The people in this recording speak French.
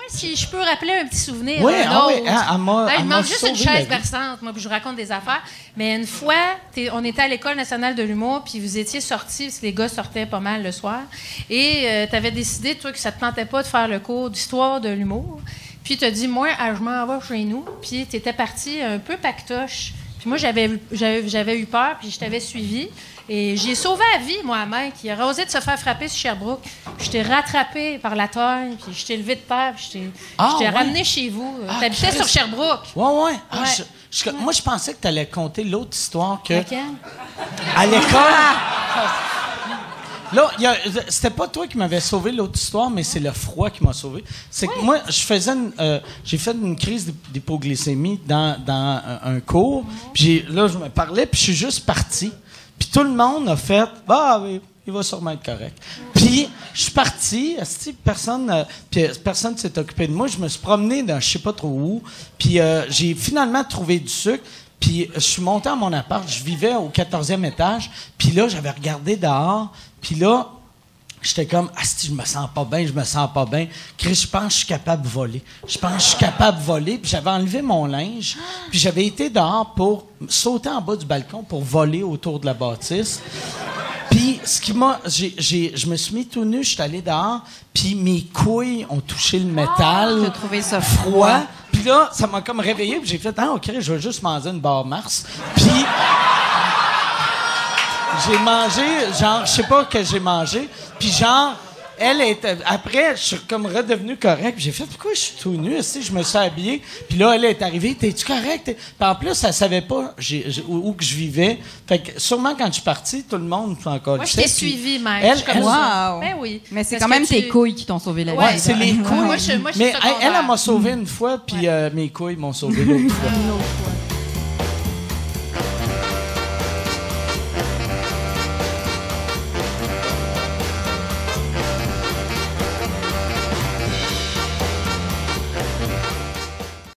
si je peux rappeler un petit souvenir. Oui, un autre. elle m'a Je demande juste sauvé une la chaise vie. berçante, moi, puis je vous raconte des affaires. Mais une fois, on était à l'École nationale de l'humour, puis vous étiez sortis, parce que les gars sortaient pas mal le soir. Et tu avais décidé, toi, que ça te tentait pas de faire le cours d'histoire de l'humour. Puis tu as dit, moi, je m'en vais chez nous. Puis tu étais parti un peu pactoche. Puis moi, j'avais eu peur, puis je t'avais suivi. Et j'ai sauvé la vie, moi, à Mike, qui a osé de se faire frapper sur Sherbrooke. Puis je t'ai rattrapé par la togne, puis je t'ai levé de terre, puis je t'ai ramené chez vous. T'habitais sur Sherbrooke. Ouais. Ah, Ouais. moi, je pensais que tu allais conter l'autre histoire que... Laquelle? À l'école... Là, c'était pas toi qui m'avais sauvé l'autre histoire, mais c'est le froid qui m'a sauvé. C'est que moi, j'ai fait une crise d'hypoglycémie dans un cours. Puis là, je me parlais, puis je suis juste parti. Puis tout le monde a fait « Ah oui, il va sûrement être correct. » Puis je suis parti, personne s'est occupé de moi. Je me suis promené dans je sais pas trop où. Puis j'ai finalement trouvé du sucre. Puis je suis monté à mon appart. Je vivais au 14e étage. Puis là, j'avais regardé dehors. Puis là, j'étais comme, je me sens pas bien. Chris, je pense que je suis capable de voler. Puis j'avais enlevé mon linge. Puis j'avais été dehors pour sauter en bas du balcon pour voler autour de la bâtisse. Puis je me suis mis tout nu, je suis allé dehors. Puis mes couilles ont touché le métal. J'ai trouvé ça froid. Puis là, ça m'a comme réveillé. Puis j'ai fait, OK, je vais juste manger une barre Mars. Puis... j'ai mangé, genre, je sais pas que j'ai mangé, puis genre, après, je suis comme redevenu correct, puis j'ai fait, pourquoi je suis tout nu, je me suis habillé, puis là, elle est arrivée, t'es-tu correct? Puis en plus, elle savait pas où que je vivais, fait que sûrement quand je suis parti, tout le monde encore. Moi, je t'ai suivi, Mike. Wow. Ben oui. Mais c'est quand même tes couilles qui t'ont sauvé la vie. Ouais, c'est les couilles. Moi, je suis Mais secondaire. elle m'a sauvé une fois, puis mes couilles m'ont sauvé l'autre fois.